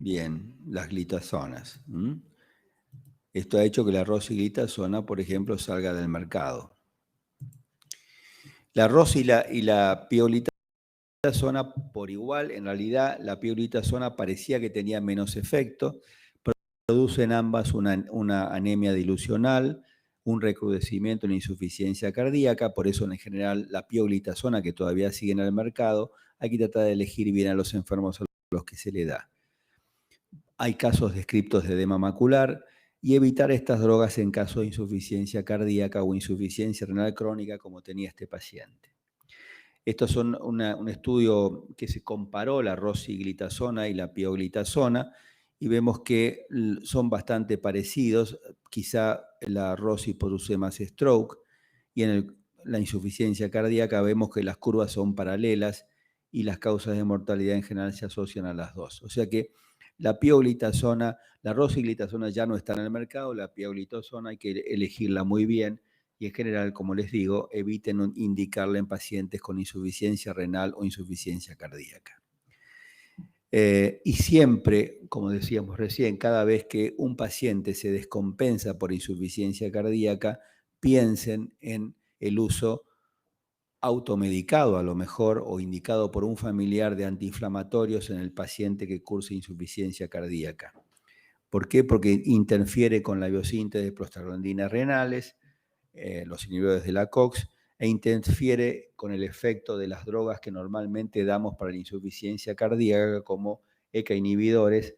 Bien, las glitazonas. Esto ha hecho que la rosiglitazona, por ejemplo, salga del mercado. La ros y la pioglitazona por igual, en realidad la pioglitazona parecía que tenía menos efecto, producen ambas una anemia dilucional, un recrudecimiento, una insuficiencia cardíaca, por eso en general la pioglitazona, que todavía sigue en el mercado, hay que tratar de elegir bien a los enfermos a los que se le da. Hay casos descriptos de edema macular y evitar estas drogas en caso de insuficiencia cardíaca o insuficiencia renal crónica como tenía este paciente. Estos son un estudio que se comparó la rosiglitazona y la pioglitazona y vemos que son bastante parecidos. Quizá la rosi produce más stroke y en la insuficiencia cardíaca vemos que las curvas son paralelas y las causas de mortalidad en general se asocian a las dos. O sea que la pioglitazona, la rosiglitazona ya no está en el mercado, la pioglitazona hay que elegirla muy bien y en general, como les digo, eviten indicarla en pacientes con insuficiencia renal o insuficiencia cardíaca. Y siempre, como decíamos recién, cada vez que un paciente se descompensa por insuficiencia cardíaca, piensen en el uso automedicado a lo mejor o indicado por un familiar de antiinflamatorios en el paciente que cursa insuficiencia cardíaca. ¿Por qué? Porque interfiere con la biosíntesis de prostaglandinas renales, los inhibidores de la COX, e interfiere con el efecto de las drogas que normalmente damos para la insuficiencia cardíaca, como ECA inhibidores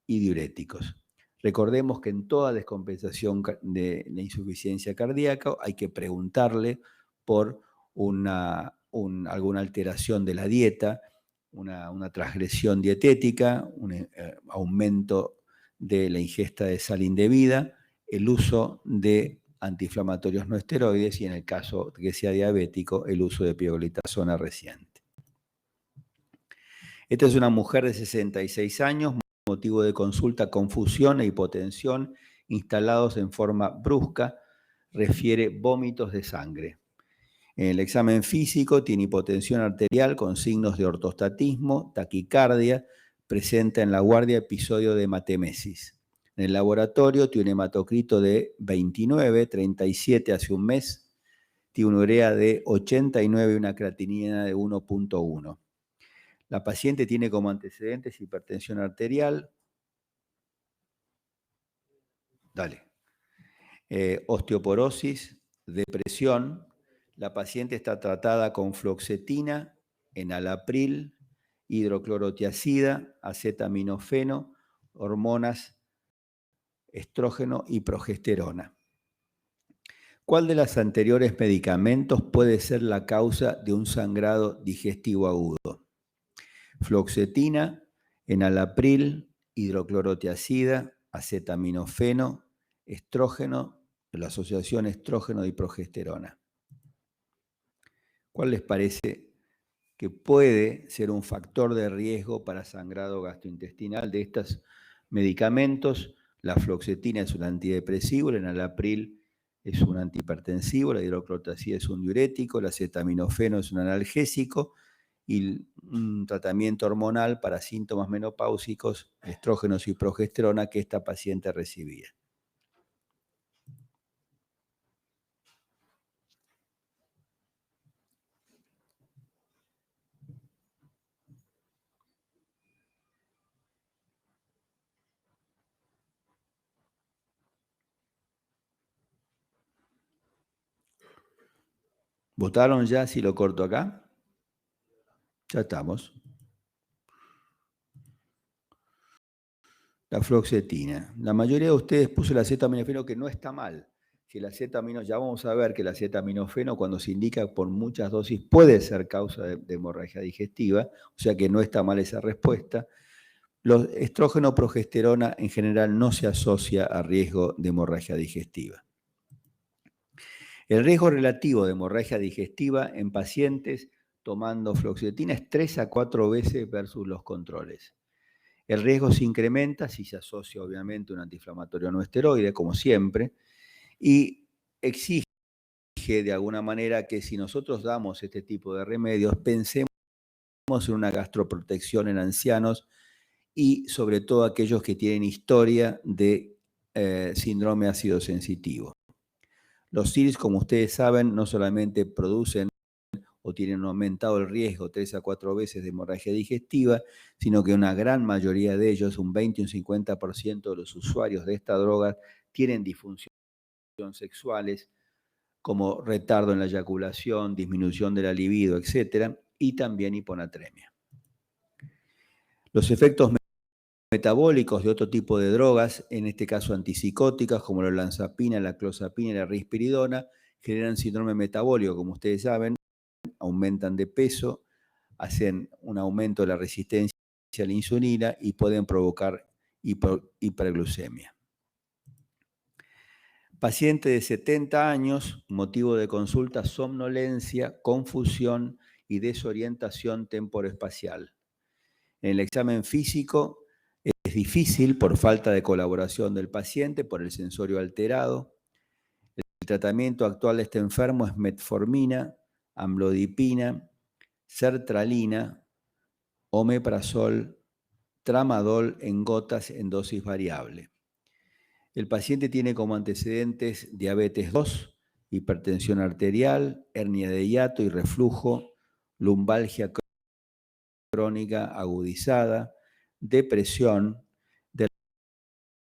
y diuréticos. Recordemos que en toda descompensación de la insuficiencia cardíaca hay que preguntarle por alguna alteración de la dieta, una transgresión dietética, un aumento de la ingesta de sal indebida, el uso de antiinflamatorios no esteroides y en el caso de que sea diabético, el uso de pioglitazona reciente. Esta es una mujer de 66 años, motivo de consulta: confusión e hipotensión instalados en forma brusca, refiere vómitos de sangre. En el examen físico tiene hipotensión arterial con signos de ortostatismo, taquicardia, presenta en la guardia episodio de hematemesis. En el laboratorio tiene un hematocrito de 29, 37 hace un mes, tiene una urea de 89 y una creatinina de 1.1. La paciente tiene como antecedentes hipertensión arterial, osteoporosis, depresión. La paciente está tratada con fluoxetina, enalapril, hidroclorotiazida, acetaminofeno, hormonas, estrógeno y progesterona. ¿Cuál de los anteriores medicamentos puede ser la causa de un sangrado digestivo agudo? Fluoxetina, enalapril, hidroclorotiazida, acetaminofeno, estrógeno la asociación estrógeno y progesterona. ¿Cuál les parece que puede ser un factor de riesgo para sangrado gastrointestinal de estos medicamentos? La fluoxetina es un antidepresivo, el enalapril es un antihipertensivo, la hidroclorotazida es un diurético, el acetaminofeno es un analgésico y un tratamiento hormonal para síntomas menopáusicos, estrógenos y progesterona que esta paciente recibía. ¿Votaron ya si lo corto acá? Ya estamos. La fluoxetina. La mayoría de ustedes puso el acetaminofeno, que no está mal. Si el acetaminofeno, ya vamos a ver que el acetaminofeno, cuando se indica por muchas dosis, puede ser causa de hemorragia digestiva, o sea que no está mal esa respuesta. Los estrógeno progesterona en general no se asocia a riesgo de hemorragia digestiva. El riesgo relativo de hemorragia digestiva en pacientes tomando fluoxetina es 3 a 4 veces versus los controles. El riesgo se incrementa si se asocia obviamente un antiinflamatorio no esteroide, como siempre, y exige de alguna manera que si nosotros damos este tipo de remedios, pensemos en una gastroprotección en ancianos y sobre todo aquellos que tienen historia de síndrome ácido sensitivo. Los SIRS, como ustedes saben, no solamente producen o tienen aumentado el riesgo 3 a 4 veces de hemorragia digestiva, sino que una gran mayoría de ellos, un 20 y un 50% de los usuarios de esta droga, tienen disfunción sexuales, como retardo en la eyaculación, disminución de la libido, etc., y también hiponatremia. Los efectos metabólicos de otro tipo de drogas, en este caso antipsicóticas, como la olanzapina, la clozapina y la risperidona, generan síndrome metabólico, como ustedes saben, aumentan de peso, hacen un aumento de la resistencia a la insulina y pueden provocar hiperglucemia. Paciente de 70 años, motivo de consulta, somnolencia, confusión y desorientación temporoespacial. En el examen físico es difícil por falta de colaboración del paciente, por el sensorio alterado. El tratamiento actual de este enfermo es metformina, amlodipina, sertralina, omeprazol, tramadol en gotas en dosis variable. El paciente tiene como antecedentes diabetes 2, hipertensión arterial, hernia de hiato y reflujo, lumbalgia crónica agudizada, depresión. Del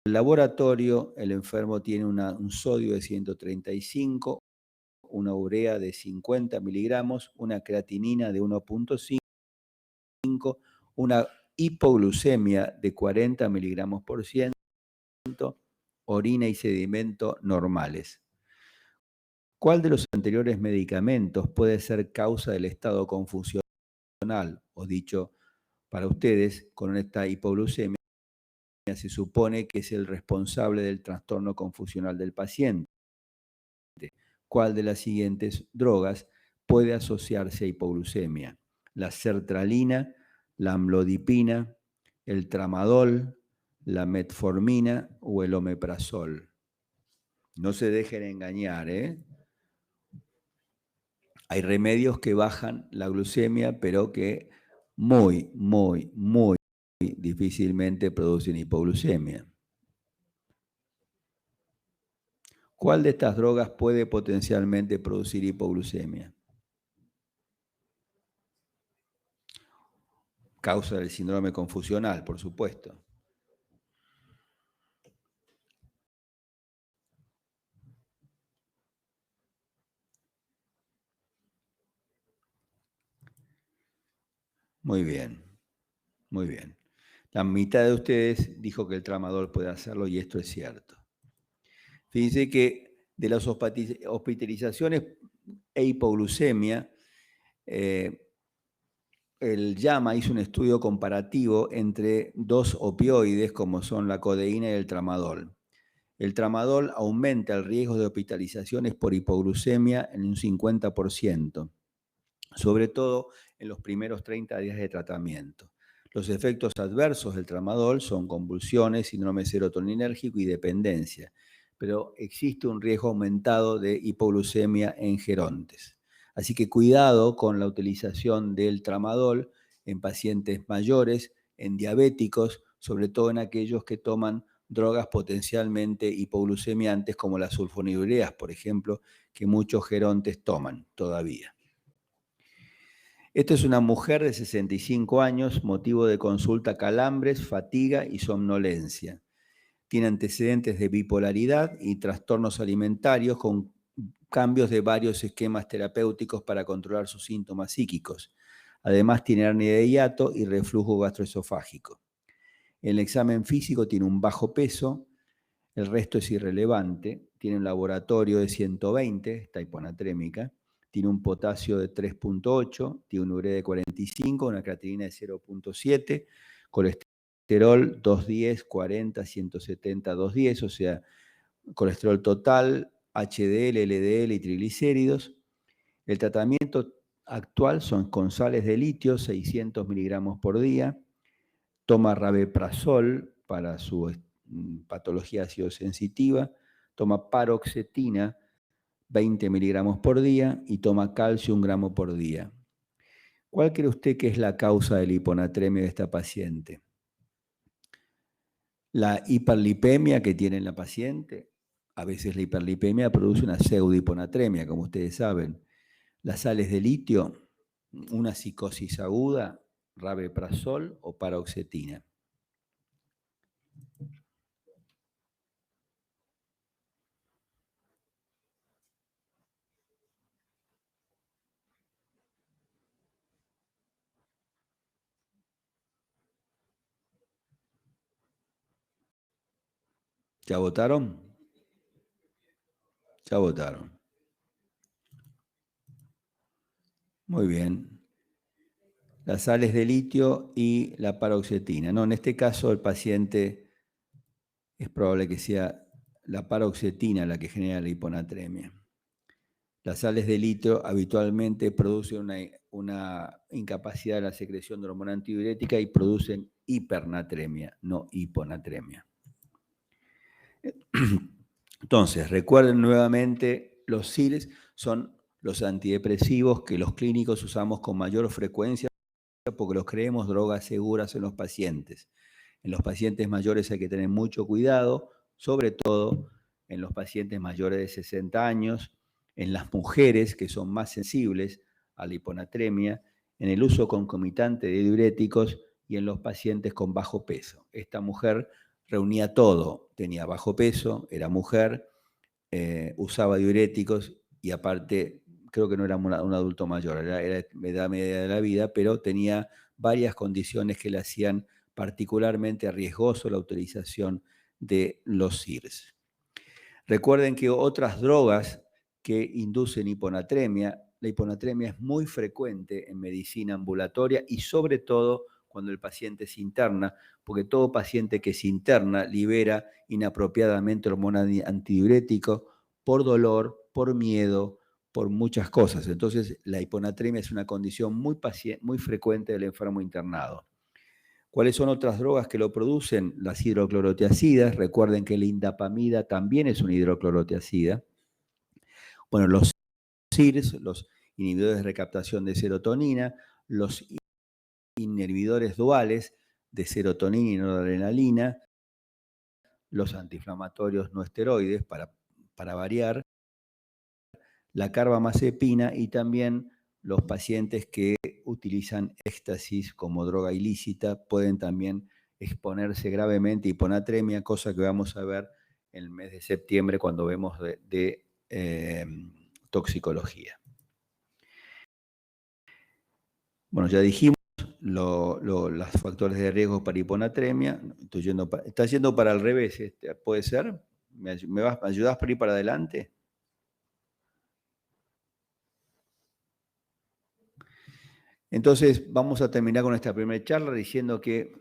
laboratorio, el enfermo tiene un sodio de 135, una urea de 50 miligramos, una creatinina de 1.5, una hipoglucemia de 40 miligramos por ciento, orina y sedimento normales. ¿Cuál de los anteriores medicamentos puede ser causa del estado confusional? O dicho para ustedes, con esta hipoglucemia se supone que es el responsable del trastorno confusional del paciente. ¿Cuál de las siguientes drogas puede asociarse a hipoglucemia? La sertralina, la amlodipina, el tramadol, la metformina o el omeprazol. No se dejen engañar, ¿eh? Hay remedios que bajan la glucemia, pero que muy difícilmente producen hipoglucemia. ¿Cuál de estas drogas puede potencialmente producir hipoglucemia? Causa del síndrome confusional, por supuesto. Muy bien, muy bien. La mitad de ustedes dijo que el tramadol puede hacerlo y esto es cierto. Fíjense que de las hospitalizaciones e hipoglucemia, el JAMA hizo un estudio comparativo entre dos opioides como son la codeína y el tramadol. El tramadol aumenta el riesgo de hospitalizaciones por hipoglucemia en un 50%, sobre todo en los primeros 30 días de tratamiento. Los efectos adversos del tramadol son convulsiones, síndrome serotoninérgico y dependencia, pero existe un riesgo aumentado de hipoglucemia en gerontes. Así que cuidado con la utilización del tramadol en pacientes mayores, en diabéticos, sobre todo en aquellos que toman drogas potencialmente hipoglucemiantes como las sulfonilureas, por ejemplo, que muchos gerontes toman todavía. Esta es una mujer de 65 años, motivo de consulta calambres, fatiga y somnolencia. Tiene antecedentes de bipolaridad y trastornos alimentarios con cambios de varios esquemas terapéuticos para controlar sus síntomas psíquicos. Además tiene hernia de hiato y reflujo gastroesofágico. En el examen físico tiene un bajo peso, el resto es irrelevante, tiene un laboratorio de 120, está hiponatrémica, tiene un potasio de 3.8, tiene una urea de 45, una creatinina de 0.7, colesterol 210, 40, 170, 210, o sea, colesterol total, HDL, LDL y triglicéridos. El tratamiento actual son con sales de litio, 600 miligramos por día. Toma rabeprazol para su patología ácido sensitiva, toma paroxetina 20 miligramos por día y toma calcio 1 gramo por día. ¿Cuál cree usted que es la causa de la hiponatremia de esta paciente? La hiperlipemia que tiene la paciente. A veces la hiperlipemia produce una pseudohiponatremia, como ustedes saben. Las sales de litio, una psicosis aguda, rabeprazol o paroxetina. ¿Ya votaron? Ya votaron. Muy bien. Las sales de litio y la paroxetina. No, en este caso el paciente es probable que sea la paroxetina la que genera la hiponatremia. Las sales de litio habitualmente producen una incapacidad de la secreción de hormona antidiurética y producen hipernatremia, no hiponatremia. Entonces, recuerden nuevamente, los SIRS son los antidepresivos que los clínicos usamos con mayor frecuencia porque los creemos drogas seguras en los pacientes. En los pacientes mayores hay que tener mucho cuidado, sobre todo en los pacientes mayores de 60 años, en las mujeres que son más sensibles a la hiponatremia, en el uso concomitante de diuréticos y en los pacientes con bajo peso. Esta mujer reunía todo, tenía bajo peso, era mujer, usaba diuréticos y aparte creo que no era un adulto mayor, era edad media de la vida, pero tenía varias condiciones que le hacían particularmente riesgoso la utilización de los SIRS. Recuerden que otras drogas que inducen hiponatremia, la hiponatremia es muy frecuente en medicina ambulatoria y sobre todo cuando el paciente se interna, porque todo paciente que se interna libera inapropiadamente hormona antidiurético por dolor, por miedo, por muchas cosas. Entonces, la hiponatremia es una condición muy frecuente del enfermo internado. ¿Cuáles son otras drogas que lo producen? Las hidroclorotiacidas. Recuerden que la indapamida también es una hidroclorotiacida. Bueno, los SIRS, los inhibidores de recaptación de serotonina, los inhibidores duales de serotonina y noradrenalina, los antiinflamatorios no esteroides para variar, la carbamazepina y también los pacientes que utilizan éxtasis como droga ilícita pueden también exponerse gravemente a hiponatremia, cosa que vamos a ver en el mes de septiembre cuando vemos de toxicología. Bueno, ya dijimos los factores de riesgo para hiponatremia. Está yendo para el revés, ¿puede ser? ¿Me ayudas para ir para adelante? Entonces, vamos a terminar con esta primera charla diciendo que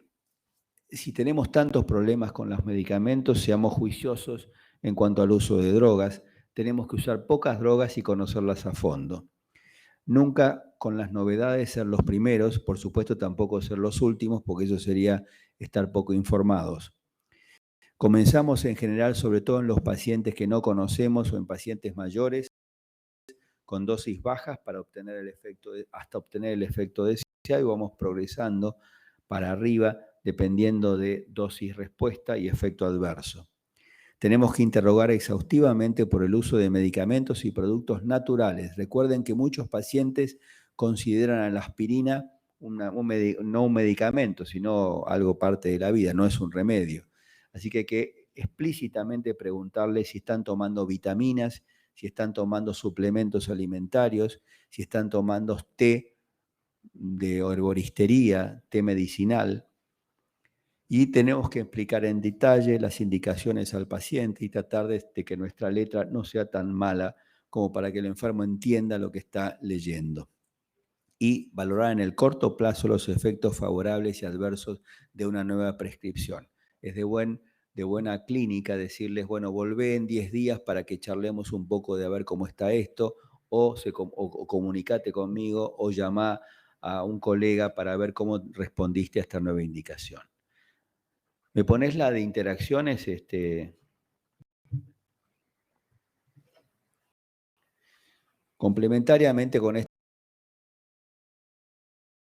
si tenemos tantos problemas con los medicamentos, seamos juiciosos en cuanto al uso de drogas. Tenemos que usar pocas drogas y conocerlas a fondo. Nunca con las novedades ser los primeros, por supuesto tampoco ser los últimos, porque eso sería estar poco informados. Comenzamos en general, sobre todo en los pacientes que no conocemos o en pacientes mayores, con dosis bajas para obtener el efecto hasta obtener el efecto deseado, y vamos progresando para arriba dependiendo de dosis respuesta y efecto adverso. Tenemos que interrogar exhaustivamente por el uso de medicamentos y productos naturales. Recuerden que muchos pacientes consideran a la aspirina no un medicamento, sino algo parte de la vida, no es un remedio. Así que hay que explícitamente preguntarles si están tomando vitaminas, si están tomando suplementos alimentarios, si están tomando té de herboristería, té medicinal. Y tenemos que explicar en detalle las indicaciones al paciente y tratar de que nuestra letra no sea tan mala como para que el enfermo entienda lo que está leyendo. Y valorar en el corto plazo los efectos favorables y adversos de una nueva prescripción. Es de buena clínica decirles, bueno, volvé en 10 días para que charlemos un poco de a ver cómo está esto, o comunicate conmigo, o llamá a un colega para ver cómo respondiste a esta nueva indicación. ¿Me pones la de interacciones? Complementariamente con